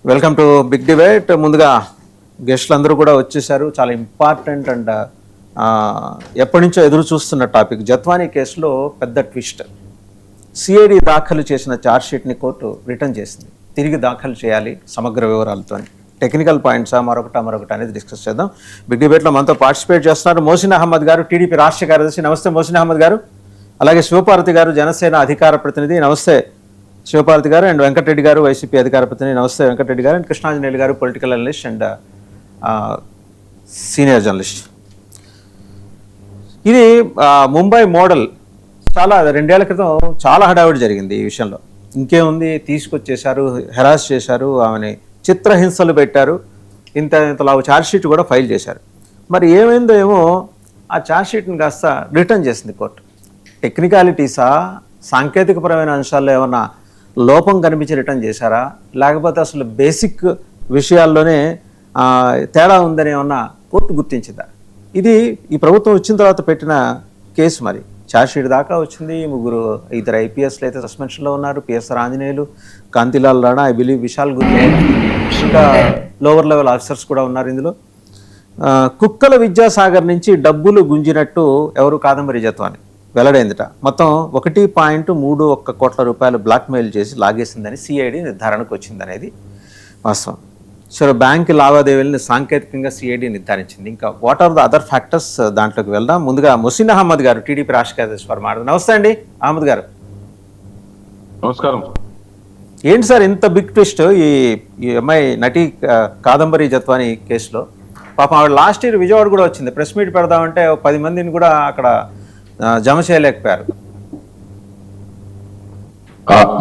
Welcome to big debate. ముందుగా గెస్ట్లు అందరూ కూడా వచ్చేసారు. చాలా ఇంపార్టెంట్ అండ్ ఎప్పటి నుంచో ఎదురు చూస్తున్న టాపిక్. జత్వానీ కేసులో పెద్ద ట్విస్ట్. సిఐడి దాఖలు చేసిన ఛార్జ్షీట్ని కోర్టు రిటర్న్ చేసింది. తిరిగి దాఖలు చేయాలి సమగ్ర వివరాలతో. టెక్నికల్ పాయింట్సా మరొకటి అనేది డిస్కస్ చేద్దాం. బిగ్ డిబేట్లో మనతో పార్టిసిపేట్ చేస్తున్నారు మోసిన్ అహ్మద్ గారు, టీడీపీ రాష్ట్ర కార్యదర్శి. నమస్తే మోసిన్ అహ్మద్ గారు. అలాగే శివపార్వతి గారు, జనసేన అధికార ప్రతినిధి. నమస్తే శివపార్వతి గారు. అండ్ వెంకటరెడ్డి గారు, వైసీపీ అధికార ప్రతినిధి. నమస్తే వెంకటరెడ్డి గారు. అండ్ కృష్ణాంజనేయులు గారు, political analyst and senior journalist. ఇది ముంబై మోడల్. చాలా 2 ఏళ్ల క్రితం చాలా హడావిడి జరిగింది ఈ విషయంలో. ఇంకేముంది, తీసుకొచ్చేశారు, హెరాస్ చేశారు, ఆమెని చిత్రహింసలు పెట్టారు, ఇంతలా ఛార్జ్షీట్ కూడా ఫైల్ చేశారు. మరి ఏమైందో ఏమో, ఆ ఛార్జ్షీట్ని కాస్త రిటర్న్ చేసింది కోర్టు. టెక్నికాలిటీసా, సాంకేతికపరమైన అంశాల్లో ఏమన్నా లోపం కనిపించి రిటర్న్ చేశారా, లేకపోతే అసలు బేసిక్ విషయాల్లోనే తేడా ఉందని ఏమన్నా కోర్టు గుర్తించిందా? ఇది ఈ ప్రభుత్వం వచ్చిన తర్వాత పెట్టిన కేసు. మరి ఛార్జ్షీట్ దాకా వచ్చింది. ఇద్దరు ఐపీఎస్లు అయితే సస్పెన్షన్లో ఉన్నారు. PSR Anjaneyulu, Kantilal Rana, I believe Vishal గుర్తు, ఇంకా లోవర్ లెవెల్ ఆఫీసర్స్ కూడా ఉన్నారు ఇందులో. కుక్కల విద్యాసాగర్ నుంచి డబ్బులు గుంజినట్టు ఎవరు కాదంబరి జత్వాని వెల్లడైందిట. మొత్తం 1.31 కోట్ల రూపాయలు బ్లాక్మెయిల్ చేసి లాగేసిందని సిఐడి నిర్ధారణకు వచ్చిందనేది వాస్తవం. సో బ్యాంకు లావాదేవీలను సాంకేతికంగా సిఐడి నిర్ధారించింది. ఇంకా what are the other factors, దాంట్లోకి వెళ్దాం. ముందుగా మోసిన్ అహ్మద్ గారు, టీడీపీ రాష్ట్ర కార్యదర్శి వారు మాట్లాడారు. నమస్తే అండి అహ్మద్ గారు. నమస్కారం. ఏంటి సార్ ఇంత బిగ్ ట్విస్ట్ ఈ అమ్మాయి నటి కాదంబరి జత్వాని కేసులో? పాపం ఆవిడ లాస్ట్ ఇయర్ విజయవాడ కూడా వచ్చింది. ప్రెస్ మీట్ పెడదామంటే 10 మందిని కూడా అక్కడ జమ చేయలేకపోయారు.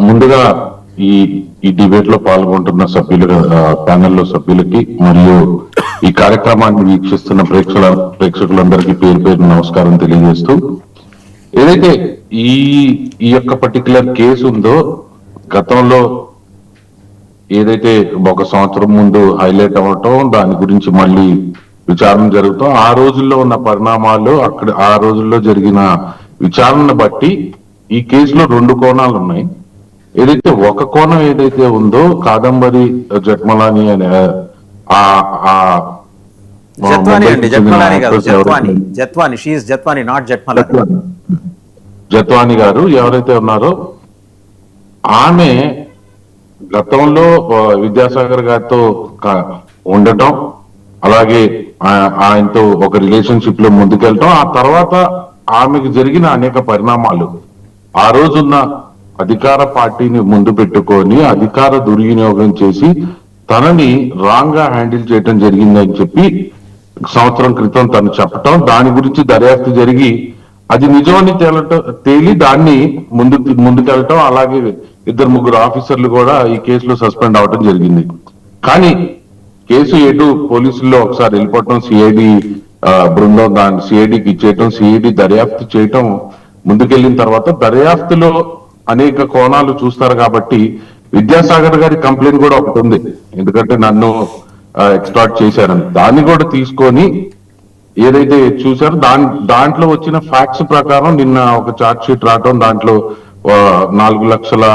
ముందుగా ఈ డిబేట్ లో పాల్గొంటున్న ప్యానెల్లో సభ్యులకి మరియు ఈ కార్యక్రమాన్ని వీక్షిస్తున్న ప్రేక్షకులందరికీ పేరు పేరు నమస్కారం తెలియజేస్తూ, ఏదైతే ఈ యొక్క పర్టికులర్ కేసు ఉందో, గతంలో ఏదైతే 1 సంవత్సరం ముందు హైలైట్ అవ్వటం, దాని గురించి మళ్ళీ విచారణ జరుగుతాం, ఆ రోజుల్లో ఉన్న పరిణామాలు, ఆ రోజుల్లో జరిగిన విచారణను బట్టి ఈ కేసులో 2 కోణాలు ఉన్నాయి. ఏదైతే ఒక కోణం ఏదైతే ఉందో, కాదంబరి జట్మలాని అనే జత్వాని గారు ఎవరైతే ఉన్నారో, ఆమె గతంలో విద్యాసాగర్ గారితో ఉండటం, అలాగే ఆయనతో ఒక రిలేషన్షిప్ లో ముందుకెళ్ళటం, ఆ తర్వాత ఆమెకు జరిగిన అనేక పరిణామాలు, ఆ రోజున్న అధికార పార్టీని ముందు పెట్టుకొని అధికార దుర్వినియోగం చేసి తనని రాంగ్ గా హ్యాండిల్ చేయడం జరిగిందని చెప్పి సంవత్సరం క్రితం తను చెప్పటం, దాని గురించి దర్యాప్తు జరిగి అది నిజమని తేలి దాన్ని ముందుకెళ్ళటం, అలాగే 2-3 ఆఫీసర్లు కూడా ఈ కేసులో సస్పెండ్ అవడం జరిగింది. కానీ కేసు ఎటు పోలీసుల్లో ఒకసారి వెళ్ళిపోవటం, సిఐడి బృందం దాన్ని సిఐడికి ఇచ్చేయటం, సిఐడి దర్యాప్తు చేయటం, ముందుకెళ్లిన తర్వాత దర్యాప్తులో అనేక కోణాలు చూస్తారు. కాబట్టి విద్యాసాగర్ గారి కంప్లైంట్ కూడా ఒకటి ఉంది, ఎందుకంటే నన్ను ఎక్స్ట్రాక్ట్ చేశారని. దాన్ని కూడా తీసుకొని ఏదైతే చూసారో దాంట్లో వచ్చిన ఫ్యాక్ట్స్ ప్రకారం నిన్న ఒక ఛార్జ్ షీట్ రావటం, దాంట్లో 4 లక్షల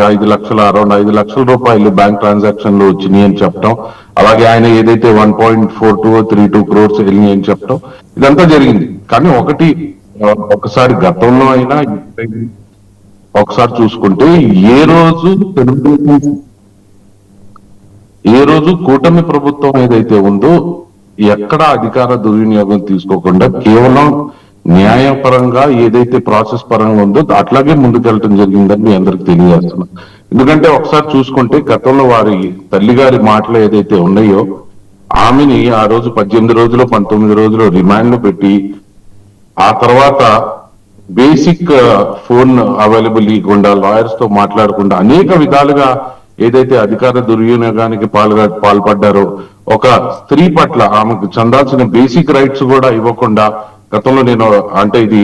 5 లక్షల అరౌండ్ 5 లక్షల రూపాయలు బ్యాంక్ ట్రాన్సాక్షన్ లో వచ్చినాయి అని చెప్పడం, అలాగే ఆయన ఏదైతే 1.4232 crores వెళ్ళినాయి అని చెప్పడం, ఇదంతా జరిగింది. కానీ ఒకసారి గతంలో అయినా ఒకసారి చూసుకుంటే, ఏ రోజు కూటమి ప్రభుత్వం ఏదైతే ఉందో ఎక్కడ అధికార దుర్వినియోగం తీసుకోకుండా కేవలం న్యాయపరంగా ఏదైతే ప్రాసెస్ పరంగా ఉందో అట్లాగే ముందుకెళ్ళటం జరిగిందని మీ అందరికి తెలియజేస్తున్నాం. ఎందుకంటే ఒకసారి చూసుకుంటే గతంలో వారి తల్లిగారి మాటలు ఏదైతే ఉన్నాయో, ఆమెని ఆ రోజు 18 రోజులు 19 రోజులు రిమాండ్ లో పెట్టి, ఆ తర్వాత బేసిక్ ఫోన్ అవైలబుల్ ఇవ్వకుండా, లాయర్స్ తో మాట్లాడకుండా అనేక విధాలుగా ఏదైతే అధికార దుర్వినియోగానికి పాల్పడ్డారో, ఒక స్త్రీ పట్ల ఆమెకు చెందాల్సిన బేసిక్ రైట్స్ కూడా ఇవ్వకుండా, గతంలో నేను అంటే ఇది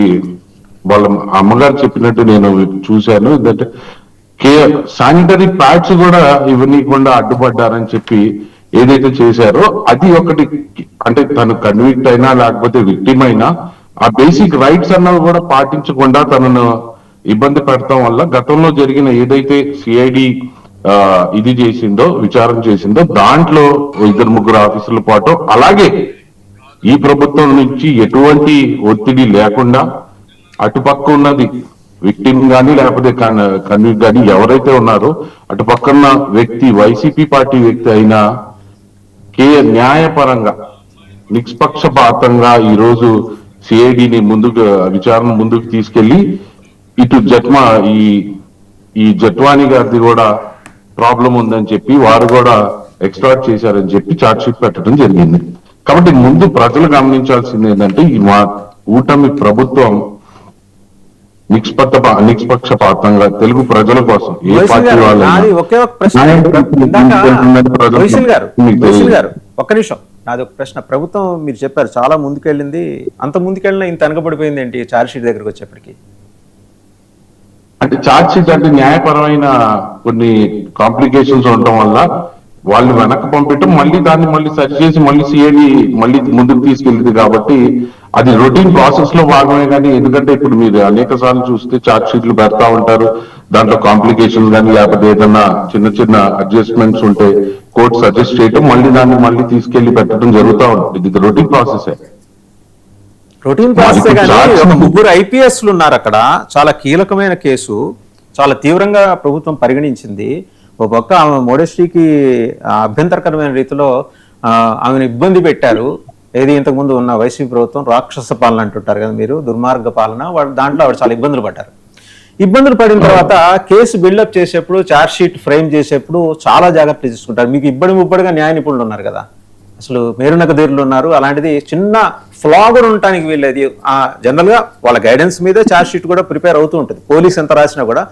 వాళ్ళ అమ్మగారు చెప్పినట్టు నేను చూశాను, ఏంటంటే శానిటరీ ప్యాడ్స్ కూడా ఇవ్వనీయకుండా అడ్డుపడ్డారని చెప్పి ఏదైతే చేశారో, అది ఒకటి. అంటే తను కన్విక్ట్ అయినా లేకపోతే విక్టిమ్ అయినా ఆ బేసిక్ రైట్స్ అన్నవి కూడా పాటించకుండా తనను ఇబ్బంది పెడతాం వల్ల గతంలో జరిగిన ఏదైతే సిఐడి ఇది చేసిందో, విచారణ చేసిందో దాంట్లో 2-3 ఆఫీసుల పాటు, అలాగే ఈ ప్రభుత్వం నుంచి ఎటువంటి ఒత్తిడి లేకుండా అటుపక్క ఉన్నది విక్టిమ్ గాని లేకపోతే కన్విక్ గాని ఎవరైతే ఉన్నారో అటుపక్కన్న వ్యక్తి వైసీపీ పార్టీ వ్యక్తి అయినా న్యాయపరంగా నిష్పక్షపాతంగా ఈ రోజు సిఐడిని విచారణ ముందుకు తీసుకెళ్లి ఇటు ఈ జట్వానీ గారిది కూడా ప్రాబ్లం ఉందని చెప్పి వారు కూడా ఎక్స్ట్రాక్ట్ చేశారని చెప్పి ఛార్జ్ షీట్ పెట్టడం జరిగింది. కాబట్టి ముందు ప్రజలు గమనించాల్సింది ఏంటంటే ఈ మా కూటమి ప్రభుత్వం నిష్పక్షపాతంగా తెలుగు ప్రజల కోసం ఏ పార్టీ నాది ఒకే ఒక ప్రశ్న. గారు ఒక్క నిమిషం, నాది ఒక ప్రశ్న. ప్రభుత్వం మీరు చెప్పారు చాలా ముందుకెళ్ళింది, అంత ముందుకెళ్ళినా ఇంత వెనకబడిపోయింది ఏంటి ఛార్జ్ షీట్ దగ్గరకు వచ్చేప్పటికి? అంటే ఛార్జ్ షీట్ అంటే న్యాయపరమైన కొన్ని కాంప్లికేషన్స్ ఉండటం వల్ల వాళ్ళు వెనక్కి పంపించడం, మళ్ళీ దాన్ని మళ్ళీ సరి చేసి మళ్ళీ సిఐడి మళ్ళీ ముందుకు తీసుకెళ్ళింది. కాబట్టి అది రొటీన్ ప్రాసెస్ లో భాగమే. కానీ ఎందుకంటే ఇప్పుడు మీరు అనేక సార్లు చూస్తే ఛార్జ్ షీట్లు పెడతా ఉంటారు, దాంట్లో కాంప్లికేషన్స్ కానీ లేకపోతే ఏదైనా చిన్న చిన్న అడ్జస్ట్మెంట్స్ ఉంటే కోర్టు సజెస్ట్ చేయడం, మళ్ళీ దాన్ని మళ్ళీ తీసుకెళ్లి పెట్టడం జరుగుతూ ఉంటుంది. ఇది రొటీన్ ప్రాసెస్. రొటీన్ ప్రాసెస్ కానీ ఒక 3 ఐపీఎస్లు ఉన్నారు అక్కడ. చాలా కీలకమైన కేసు, చాలా తీవ్రంగా ప్రభుత్వం పరిగణించింది. ఒక పక్క ఆమె మోడెస్టీకి అభ్యంతరకరమైన రీతిలో ఆమెను ఇబ్బంది పెట్టారు. ఏది ఇంతకుముందు ఉన్న వైసీపీ ప్రభుత్వం రాక్షస పాలన అంటుంటారు కదా మీరు, దుర్మార్గ పాలన, దాంట్లో ఆవిడ చాలా ఇబ్బందులు పడ్డారు. ఇబ్బందులు పడిన తర్వాత కేసు బిల్డప్ చేసేప్పుడు, ఛార్జ్ షీట్ ఫ్రేమ్ చేసేప్పుడు చాలా జాగ్రత్తలు తీసుకుంటారు. మీకు ముబ్బడిగా న్యాయ నిపుణులు ఉన్నారు కదా, అసలు మేరునక ధీరులు ఉన్నారు. అలాంటిది చిన్న ఫ్లా కూడా ఉండటానికి వీళ్ళది జనరల్ గా వాళ్ళ గైడెన్స్ మీదే ఛార్జ్ షీట్ కూడా ప్రిపేర్ అవుతూ ఉంటుంది. పోలీస్ ఎంత రాసినా కూడా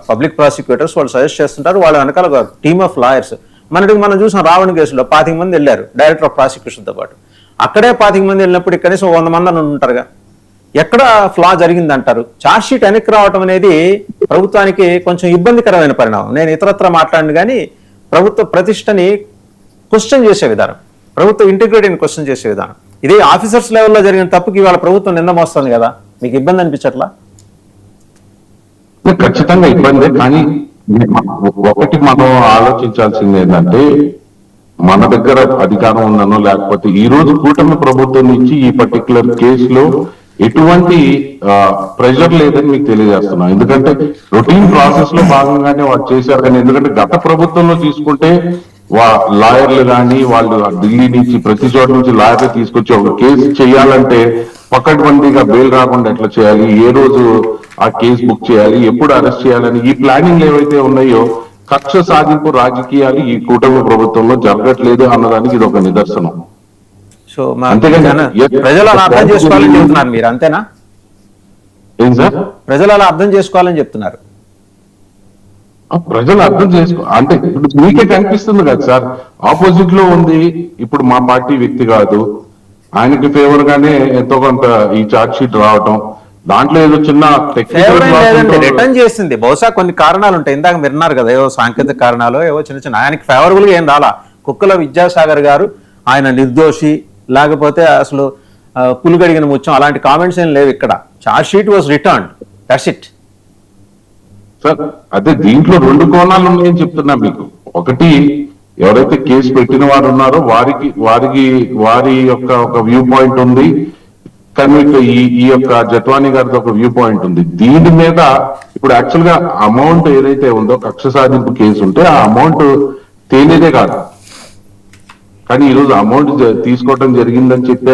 పబ్లిక్ ప్రాసిక్యూటర్స్ వాళ్ళు సజెస్ట్ చేస్తుంటారు, వాళ్ళ వెనకాల టీమ్ ఆఫ్ లాయర్స్. మనం చూసిన రావణ కేసులో 25 మంది వెళ్ళారు డైరెక్టర్ ఆఫ్ ప్రాసిక్యూషన్ తో పాటు. అక్కడే 25 మంది వెళ్ళినప్పుడు కనీసం 100 మంది అని ఉంటారుగా. ఎక్కడ ఫ్లా జరిగిందంటారు? ఛార్జ్ షీట్ వెనక్కి రావటం అనేది ప్రభుత్వానికి కొంచెం ఇబ్బందికరమైన పరిణామం. నేను ఇతరత్ర మాట్లాడిన కానీ ప్రభుత్వ ప్రతిష్టని క్వశ్చన్ చేసే విధానం, ప్రభుత్వ ఇంటిగ్రిటీని క్వశ్చన్ చేసే విధానం, ఇది ఆఫీసర్స్ లెవెల్లో జరిగిన తప్పుకి ఇవాళ ప్రభుత్వం నింద మోస్తుంది కదా. మీకు ఇబ్బంది అనిపించట్లా? ఖచ్చితంగా ఇబ్బంది. కానీ ఒకటి మనం ఆలోచించాల్సింది ఏంటంటే, మన దగ్గర అధికారం ఉందనో లేకపోతే ఈ రోజు కూటమి ప్రభుత్వం నుంచి ఈ పర్టికులర్ కేసులో ఎటువంటి ప్రెషర్ లేదని మీకు తెలియజేస్తున్నాం. ఎందుకంటే రొటీన్ ప్రాసెస్ లో భాగంగానే వాళ్ళు చేశారు. కానీ ఎందుకంటే గత ప్రభుత్వంలో తీసుకుంటే లాయర్లు కానీ వాళ్ళు ఢిల్లీ నుంచి ప్రతి చోట నుంచి లాయర్లు తీసుకొచ్చి ఒక కేసు చేయాలంటే పకడ్బందీగా బెయిల్ రాకుండా ఎట్లా చేయాలి, ఏ రోజు ఆ కేసు బుక్ చేయాలి, ఎప్పుడు అరెస్ట్ చేయాలని ఈ ప్లానింగ్ ఏవైతే ఉన్నాయో కక్ష సాధింపు రాజకీయాలు ఈ కూటమి ప్రభుత్వంలో జరగట్లేదు అన్నదానికి ఇది ఒక నిదర్శనం. సో ప్రజలు అలా అర్థం చేసుకోవాలని చెప్తున్నారు మీరు, అంతేనా? ఏం సార్? ప్రజలు అలా అర్థం చేసుకోవాలని చెప్తున్నారు. ప్రజలు అర్థం అంటే ఇప్పుడు మీకే కనిపిస్తుంది కదా సార్, ఆపోజిట్ లో ఉంది. ఇప్పుడు మా పార్టీ వ్యక్తి కాదు, ఆయనకి ఫేవర్ గానే ఎంతో కొంత ఈ ఛార్జ్ షీట్ రావటం, దాంట్లో ఏదో చిన్న రిటర్న్ చేసింది. బహుశా కొన్ని కారణాలు ఉంటాయి. ఇందాక మీరు అన్నారు కదా, ఏవో సాంకేతిక కారణాలు, ఏవో చిన్న చిన్న. ఆయనకి ఫేవరబుల్ గా ఏం రాలా. కుక్కల విద్యాసాగర్ గారు ఆయన నిర్దోషి, లేకపోతే అసలు పులుగడిగిన ముత్యం, అలాంటి కామెంట్స్ ఏం లేవు ఇక్కడ. Charge sheet was returned, that's it. Sir అదే దీంట్లో 2 కోణాలు ఉన్నాయని చెప్తున్నా మీకు. ఒకటి, ఎవరైతే కేసు పెట్టిన వారు ఉన్నారో వారి యొక్క ఒక వ్యూ పాయింట్ ఉంది, కానీ ఈ యొక్క జట్వానీ గారితో ఒక వ్యూ పాయింట్ ఉంది. దీని మీద ఇప్పుడు యాక్చువల్ గా అమౌంట్ ఏదైతే ఉందో కక్ష సాధింపు కేసు ఉంటే ఆ అమౌంట్ తేలేదే కాదు, కానీ ఈరోజు అమౌంట్ తీసుకోవటం జరిగిందని చెప్పారు.